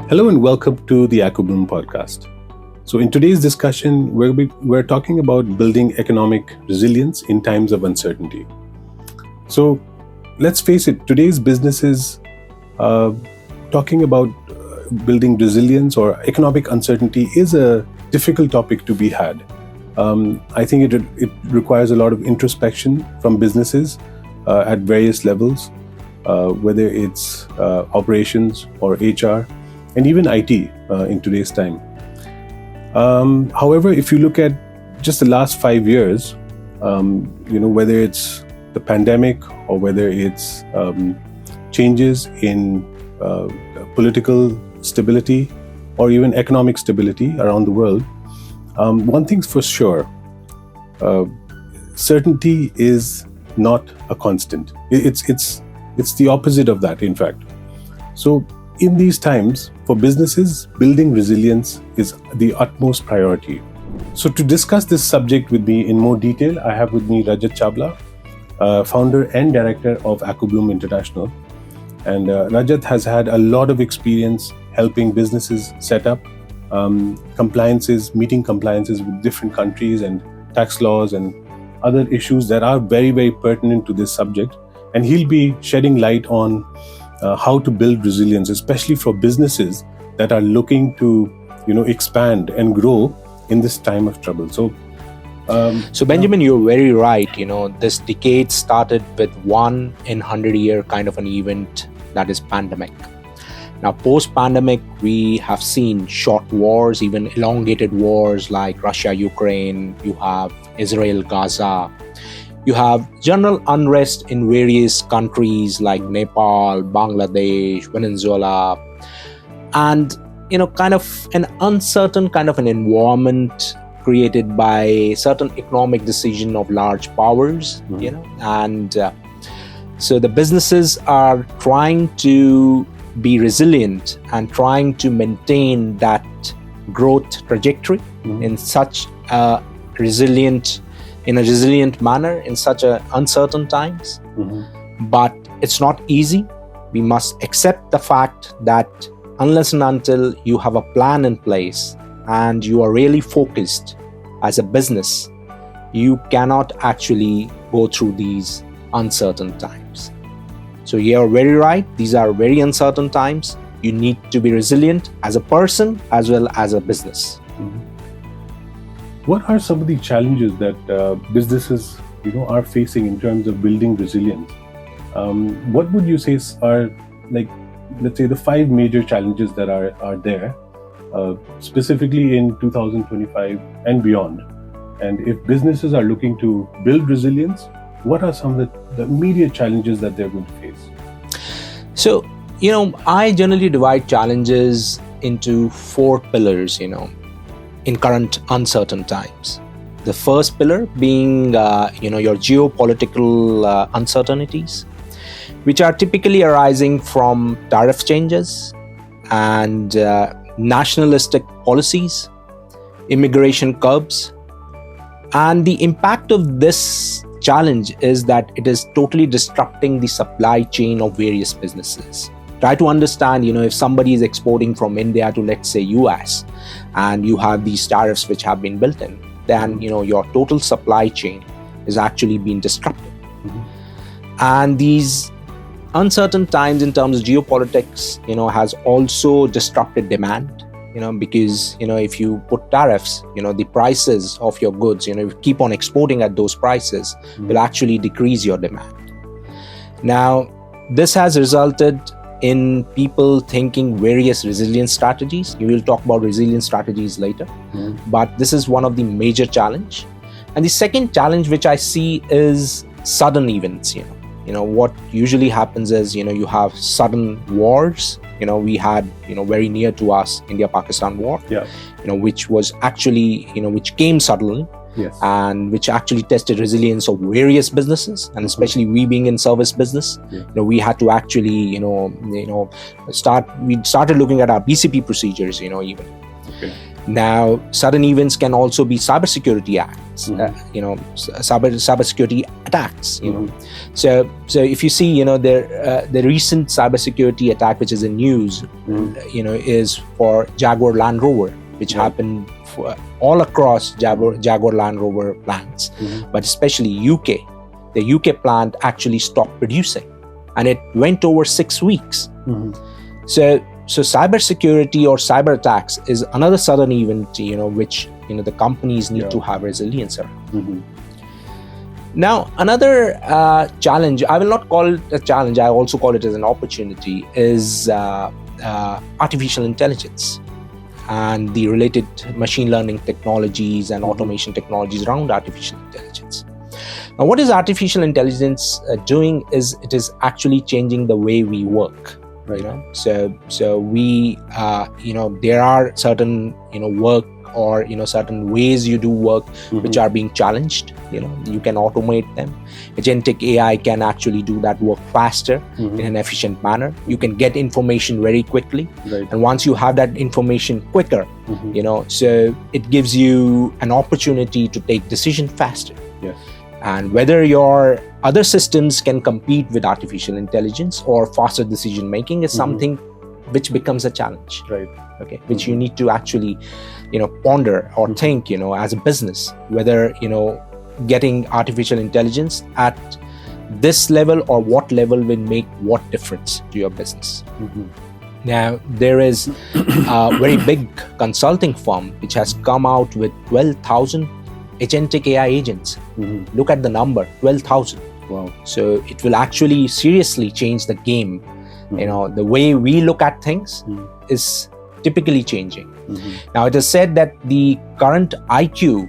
Hello and welcome to the AcoBloom podcast. So in today's discussion, we're talking about building economic resilience in times of uncertainty. So let's face it, today's businesses talking about building resilience or economic uncertainty is a difficult topic to be had. I think it requires a lot of introspection from businesses at various levels, whether it's operations or HR, and even IT in today's time. However, if you look at just the last 5 years, whether it's the pandemic or whether it's changes in political stability or even economic stability around the world, one thing's for sure, certainty is not a constant. It's the opposite of that, in fact. So in these times, for businesses, building resilience is the utmost priority. So to discuss this subject with me in more detail, I have with me Rajat Chawla, founder and director of AcoBloom International. And Rajat has had a lot of experience helping businesses set up meeting compliances with different countries and tax laws and other issues that are very, very pertinent to this subject. And he'll be shedding light on how to build resilience, especially for businesses that are looking to, expand and grow in this time of trouble. So Benjamin, you're very right. This decade started with 1 in 100-year kind of an event, that is pandemic. Now, post-pandemic, we have seen short wars, even elongated wars like Russia-Ukraine. You have Israel-Gaza. You have general unrest in various countries like Nepal, Bangladesh, Venezuela, and kind of an uncertain kind of an environment created by certain economic decision of large powers. And so the businesses are trying to be resilient and trying to maintain that growth trajectory in such a resilient manner in such uncertain times. But it's not easy. We must accept the fact that unless and until you have a plan in place and you are really focused as a business, you cannot actually go through these uncertain times. So you're very right. These are very uncertain times. You need to be resilient as a person as well as a business. What are some of the challenges that businesses, are facing in terms of building resilience? What would you say are, let's say, the 5 major challenges that are there, specifically in 2025 and beyond? And if businesses are looking to build resilience, what are some of the immediate challenges that they're going to face? So, I generally divide challenges into 4 pillars, in current uncertain times. The first pillar being, your geopolitical uncertainties, which are typically arising from tariff changes and nationalistic policies, immigration curbs. And the impact of this challenge is that it is totally disrupting the supply chain of various businesses. Try to understand, if somebody is exporting from India to, let's say, US, and you have these tariffs which have been built in, then, your total supply chain is actually being disrupted. And these uncertain times in terms of geopolitics, has also disrupted demand, because, if you put tariffs, the prices of your goods, if you keep on exporting at those prices, will actually decrease your demand. Now, this has resulted in people thinking various resilience strategies. We will talk about resilience strategies later, but this is one of the major challenge. And the second challenge which I see is sudden events. What usually happens is, you have sudden wars. We had, very near to us, India-Pakistan war, which was actually, which came suddenly. Yes. And which actually tested resilience of various businesses, and especially we being in service business, we had to actually, we started looking at our BCP procedures, even. Okay. Now, sudden events can also be cybersecurity attacks, cybersecurity attacks. So if you see, the recent cybersecurity attack which is in news, is for Jaguar Land Rover, which happened all across Jaguar Land Rover plants, but especially UK. The UK plant actually stopped producing, and it went over 6 weeks. So cybersecurity or cyber attacks is another sudden event, which the companies need to have resilience around. Now, another challenge, I will not call it a challenge, I also call it as an opportunity, is artificial intelligence and the related machine learning technologies and automation technologies around artificial intelligence. Now, what is artificial intelligence doing is it is actually changing the way we work. So we there are certain work or certain ways you do work which are being challenged. You can automate them. Agentic AI can actually do that work faster in an efficient manner. You can get information very quickly, and once you have that information quicker, so it gives you an opportunity to take decision faster. And whether your other systems can compete with artificial intelligence or faster decision making is something which becomes a challenge, which you need to actually ponder or think as a business, whether getting artificial intelligence at this level or what level will make what difference to your business. Now, there is a very big consulting firm which has come out with 12,000 agentic AI agents. Look at the number, 12,000. Wow. So it will actually seriously change the game. The way we look at things is typically changing. Now, it is said that the current IQ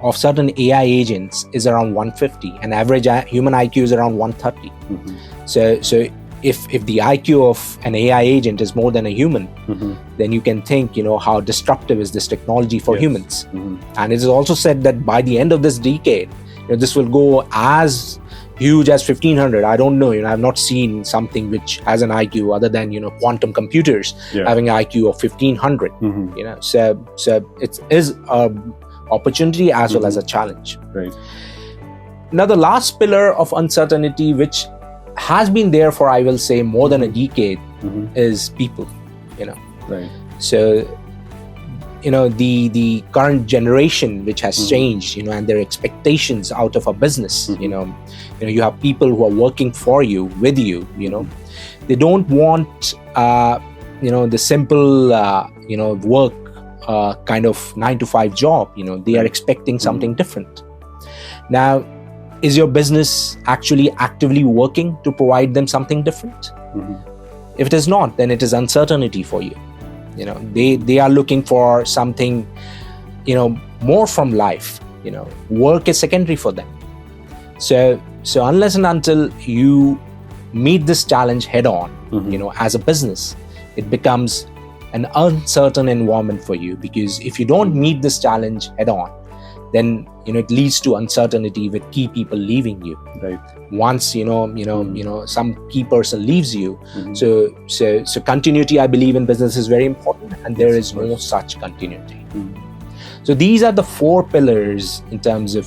of certain AI agents is around 150, and average human IQ is around 130. So if the IQ of an AI agent is more than a human, then you can think, how disruptive is this technology for humans. And it is also said that by the end of this decade, this will go as huge as 1500. I don't know, I've not seen something which has an IQ other than, quantum computers having an IQ of 1500. So it is an opportunity as well as a challenge. Now, the last pillar of uncertainty, which has been there for, I will say, more than a decade, is people. So the current generation which has changed, and their expectations out of a business. You have people who are working for you, with you. They don't want the simple work kind of 9-to-5 job. They are expecting something different. Now, is your business actually actively working to provide them something different? If it is not, then it is uncertainty for you. They are looking for something, more from life. Work is secondary for them. So unless and until you meet this challenge head on, as a business, it becomes an uncertain environment for you, because if you don't meet this challenge head on, then it leads to uncertainty with key people leaving you. Once some key person leaves you, so continuity, I believe, in business is very important, and there is no such continuity. So these are the 4 pillars in terms of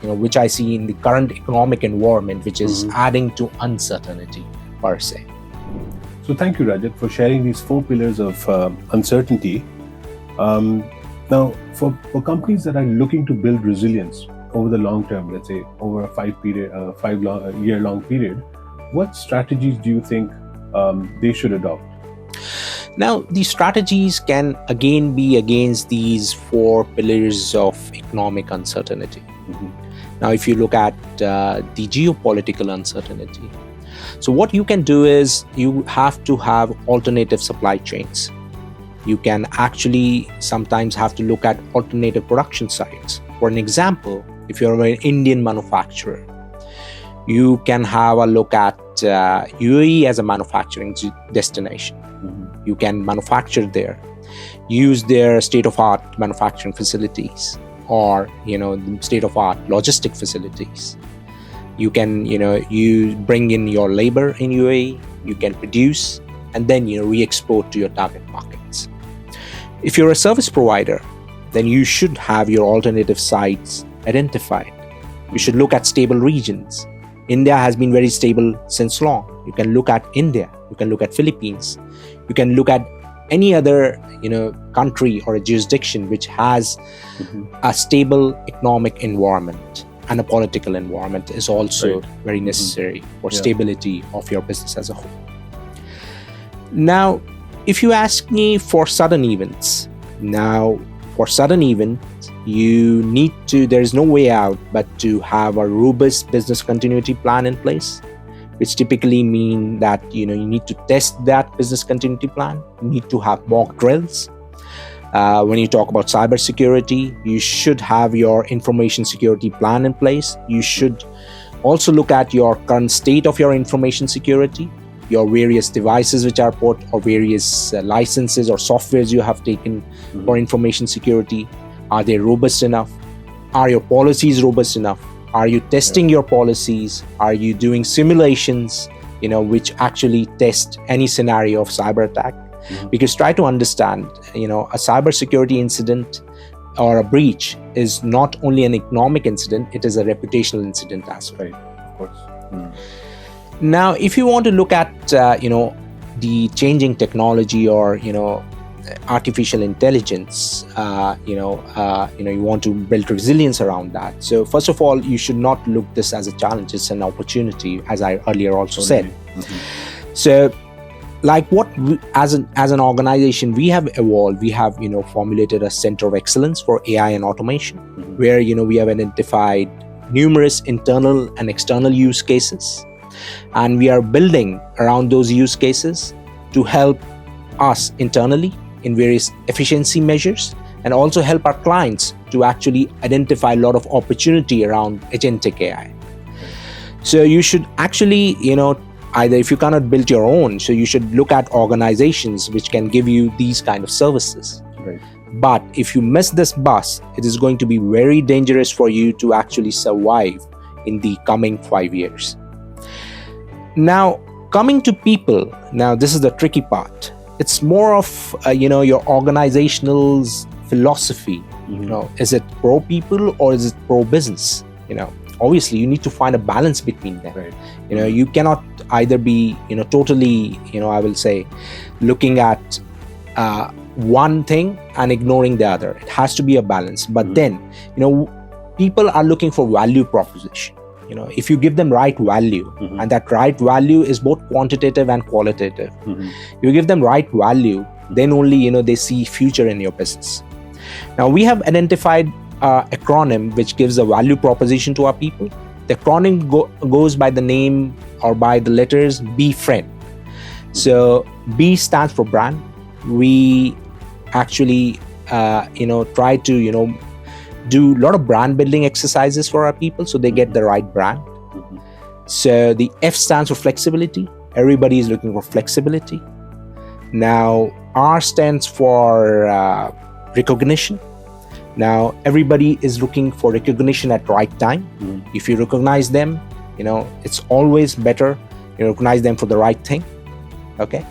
which I see in the current economic environment, which is adding to uncertainty per se. So thank you, Rajat, for sharing these 4 pillars of uncertainty. Now, for companies that are looking to build resilience over the long term, let's say over a 5-year-long period, what strategies do you think they should adopt? Now, the strategies can again be against these 4 pillars of economic uncertainty. Now, if you look at the geopolitical uncertainty, so what you can do is you have to have alternative supply chains. You can actually sometimes have to look at alternative production sites. For an example, if you're an Indian manufacturer, you can have a look at UAE as a manufacturing destination. You can manufacture there, use their state-of-art manufacturing facilities, or the state-of-art logistic facilities. You can you bring in your labor in UAE, you can produce, and then re-export to your target markets. If you're a service provider, then you should have your alternative sites identify it. You should look at stable regions. India has been very stable since long. You can look at India. You can look at Philippines. You can look at any other, country or a jurisdiction which has a stable economic environment, and a political environment is also very necessary for stability of your business as a whole. Now, if you ask me for sudden events, you need to, there is no way out but to have a robust business continuity plan in place, which typically mean that you need to test that business continuity plan. You need to have mock drills. When you talk about cybersecurity, you should have your information security plan in place. You should also look at your current state of your information security, your various devices which are put, or various licenses or softwares you have taken for information security. Are they robust enough? Are your policies robust enough? Are you testing your policies? Are you doing simulations, which actually test any scenario of cyber attack? Because try to understand, a cybersecurity incident or a breach is not only an economic incident, it is a reputational incident as well. Right, of course. Now, if you want to look at, the changing technology or, artificial intelligence, you want to build resilience around that. So first of all, you should not look this as a challenge, it's an opportunity, as I earlier also said. So like as an organization, we have evolved, we have, formulated a center of excellence for AI and automation, where, we have identified numerous internal and external use cases. And we are building around those use cases to help us internally in various efficiency measures, and also help our clients to actually identify a lot of opportunity around agentic AI. So you should actually, either if you cannot build your own, so you should look at organizations which can give you these kind of services. Right. But if you miss this bus, it is going to be very dangerous for you to actually survive in the coming 5 years. Now, coming to people, now this is the tricky part. It's more of, your organizational's philosophy. Is it pro people or is it pro business? Obviously you need to find a balance between them. Right. You cannot either be, totally, I will say, looking at one thing and ignoring the other. It has to be a balance. But then, people are looking for value proposition. If you give them right value, and that right value is both quantitative and qualitative. You give them right value, then only, they see future in your business. Now, we have identified an acronym which gives a value proposition to our people. The acronym goes by the name or by the letters B friend. So B stands for brand. We actually, try to, do a lot of brand building exercises for our people so they get the right brand. So the F stands for flexibility. Everybody is looking for flexibility. Now, R stands for recognition. Now, everybody is looking for recognition at right time. If you recognize them, it's always better you recognize them for the right thing. Okay.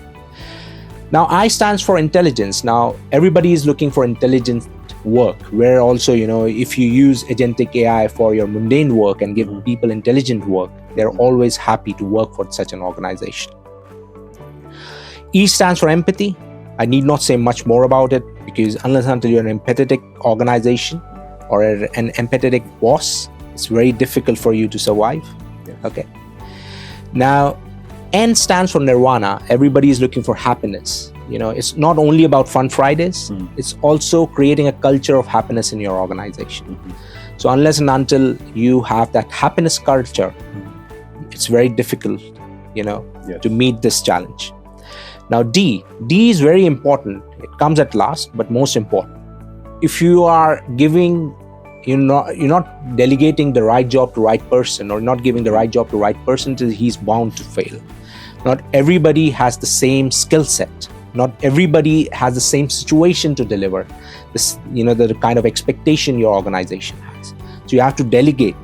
Now, I stands for intelligence. Now, everybody is looking for intelligent work, where also, if you use agentic AI for your mundane work and give people intelligent work, they're always happy to work for such an organization. E stands for empathy. I need not say much more about it, because unless until you're an empathetic organization or an empathetic boss, it's very difficult for you to survive. Okay. Now, N stands for nirvana. Everybody is looking for happiness. It's not only about fun Fridays, it's also creating a culture of happiness in your organization. So unless and until you have that happiness culture, it's very difficult, to meet this challenge. Now, D is very important. It comes at last, but most important. If you are giving, you're not delegating the right job to the right person, or not giving the right job to the right person, he's bound to fail. Not everybody has the same skill set. Not everybody has the same situation to deliver this, the kind of expectation your organization has. So you have to delegate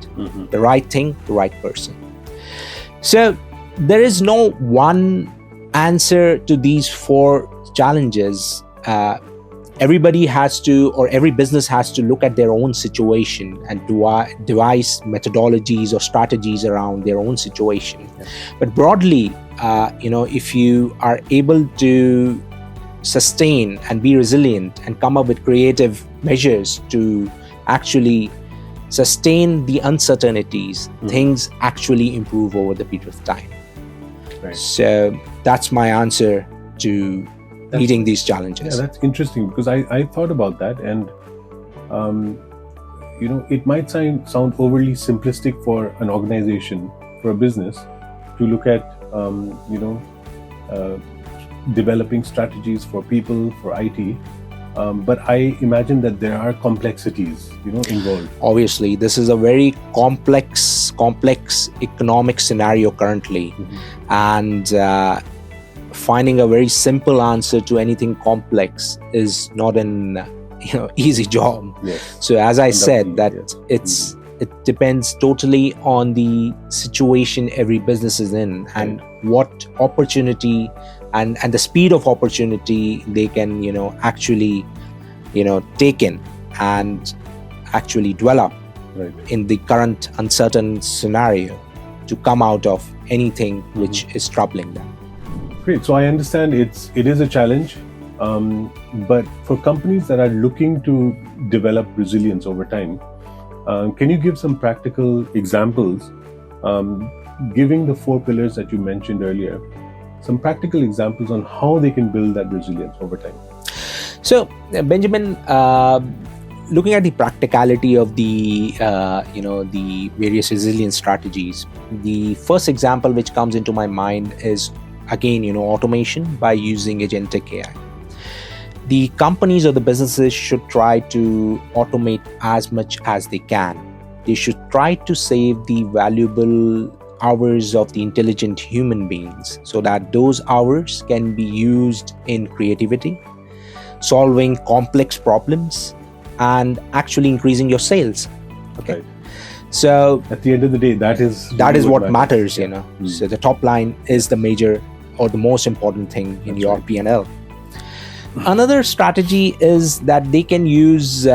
the right thing to the right person. So there is no one answer to these four challenges. everybody has to, or every business has to look at their own situation and devise methodologies or strategies around their own situation. Yeah. But broadly, if you are able to sustain and be resilient and come up with creative measures to actually sustain the uncertainties, things actually improve over the period of time. Right. So that's my answer to meeting these challenges. Yeah, that's interesting, because I thought about that, and it might sound overly simplistic for an organization, for a business, to look at developing strategies for people, for IT. But I imagine that there are complexities, involved. Obviously, this is a very complex economic scenario currently, and finding a very simple answer to anything complex is not an easy job. Yes. So as I said, that yes. it depends totally on the situation every business is in, and what opportunity and the speed of opportunity they can actually take in and actually develop in the current uncertain scenario to come out of anything which is troubling them. Great. So I understand it is a challenge, but for companies that are looking to develop resilience over time, can you give some practical examples, giving the 4 pillars that you mentioned earlier, some practical examples on how they can build that resilience over time? So, Benjamin, looking at the practicality of the the various resilience strategies, the first example which comes into my mind is, again, automation by using agentic AI. The companies or the businesses should try to automate as much as they can. They should try to save the valuable hours of the intelligent human beings, so that those hours can be used in creativity, solving complex problems, and actually increasing your sales. Okay. Right. So at the end of the day, that is what matters. So the top line is the major or the most important thing in your P&L. Another strategy is that they can use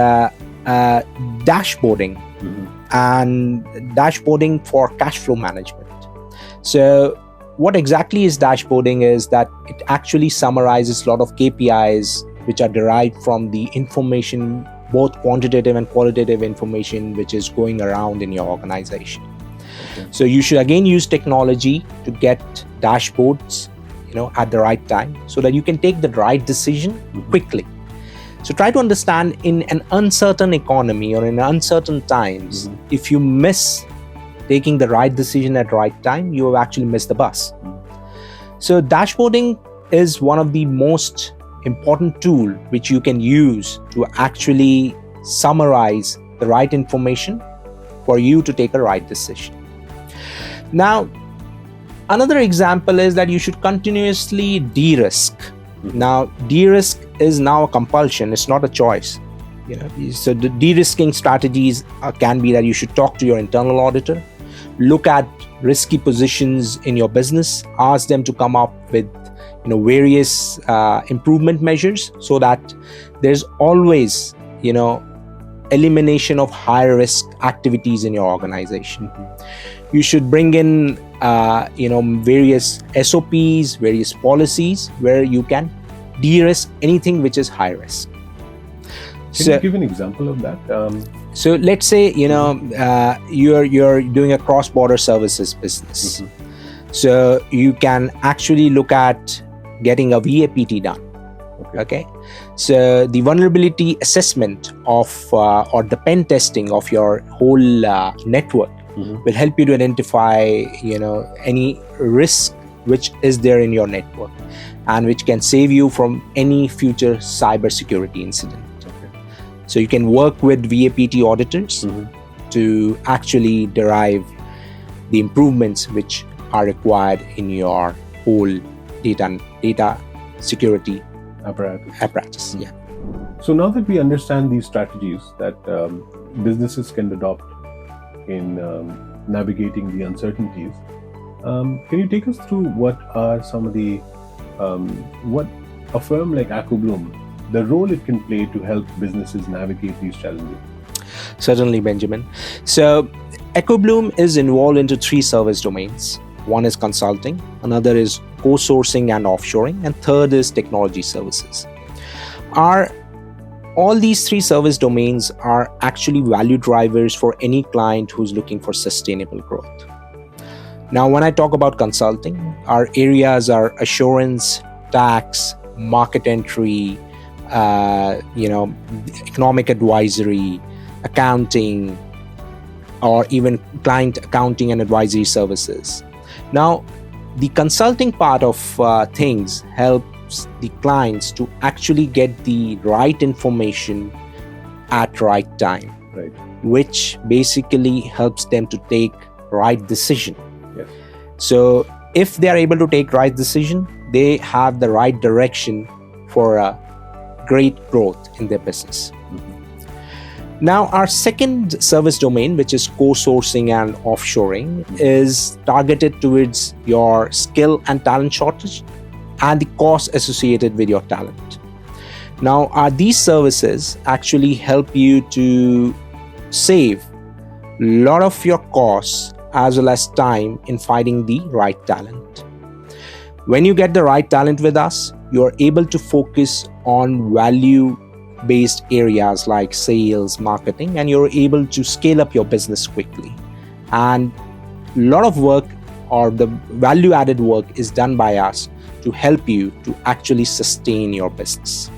dashboarding and dashboarding for cash flow management. So what exactly is dashboarding is that it actually summarizes a lot of KPIs which are derived from the information, both quantitative and qualitative information, which is going around in your organization. Okay. So you should again use technology to get dashboards at the right time, so that you can take the right decision quickly. So try to understand, in an uncertain economy or in uncertain times, if you miss taking the right decision at the right time, you have actually missed the bus. So dashboarding is one of the most important tool which you can use to actually summarize the right information for you to take a right decision. Now, another example is that you should continuously de-risk. Now, de-risk is now a compulsion. It's not a choice. So the de-risking strategies can be that you should talk to your internal auditor, look at risky positions in your business, ask them to come up with various improvement measures, so that there's always elimination of high risk activities in your organization. You should bring in various SOPs, various policies where you can de-risk anything which is high risk. Can you give an example of that? So let's say you're doing a cross-border services business. So you can actually look at getting a VAPT done. Okay. So the vulnerability assessment of or the pen testing of your whole network will help you to identify any risk which is there in your network, and which can save you from any future cybersecurity incident. So you can work with VAPT auditors to actually derive the improvements which are required in your whole data security apparatus. Yeah. So now that we understand these strategies that businesses can adopt in navigating the uncertainties, can you take us through what are some of the what a firm like AcoBloom the role it can play to help businesses navigate these challenges? Certainly, Benjamin. So, AcoBloom is involved into 3 service domains. One is consulting, another is co-sourcing and offshoring, and third is technology services. All these 3 service domains are actually value drivers for any client who's looking for sustainable growth. Now, when I talk about consulting, our areas are assurance, tax, market entry, economic advisory, accounting, or even client accounting and advisory services. Now, the consulting part of things helps the clients to actually get the right information at right time, Right. which basically helps them to take right decision. Yes. So if they are able to take right decision, they have the right direction for a great growth in their business. Now, our second service domain, which is co-sourcing and offshoring, is targeted towards your skill and talent shortage and the costs associated with your talent. Now, these services actually help you to save a lot of your costs as well as time in finding the right talent. When you get the right talent with us, you are able to focus on value-based areas like sales, marketing, and you're able to scale up your business quickly. And a lot of work, or the value-added work, is done by us to help you to actually sustain your business.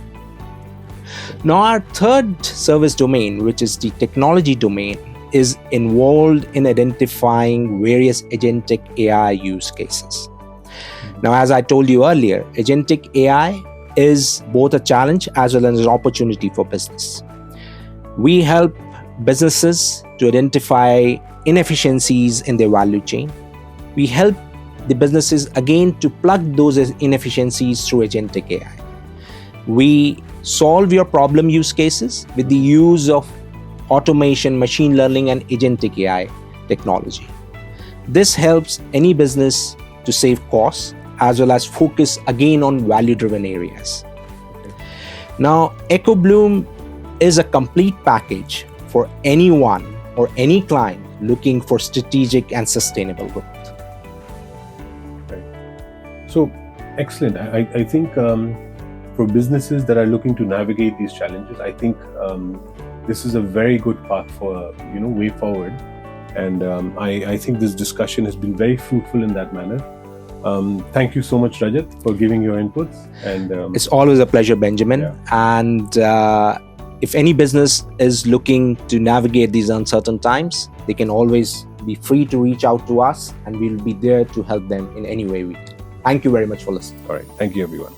Now, our third service domain, which is the technology domain, is involved in identifying various agentic AI use cases. Now, as I told you earlier, agentic AI is both a challenge as well as an opportunity for business. We help businesses to identify inefficiencies in their value chain. We help the businesses again to plug those inefficiencies through agentic AI. We solve your problem use cases with the use of automation, machine learning, and agentic AI technology. This helps any business to save costs as well as focus again on value-driven areas. Now, AcoBloom is a complete package for anyone or any client looking for strategic and sustainable growth. So, excellent. I think for businesses that are looking to navigate these challenges, I think this is a very good path for way forward. And I think this discussion has been very fruitful in that manner. Thank you so much, Rajat, for giving your inputs. And it's always a pleasure, Benjamin. Yeah. And if any business is looking to navigate these uncertain times, they can always be free to reach out to us, and we'll be there to help them in any way we can. Thank you very much for listening. all right, thank you, everyone.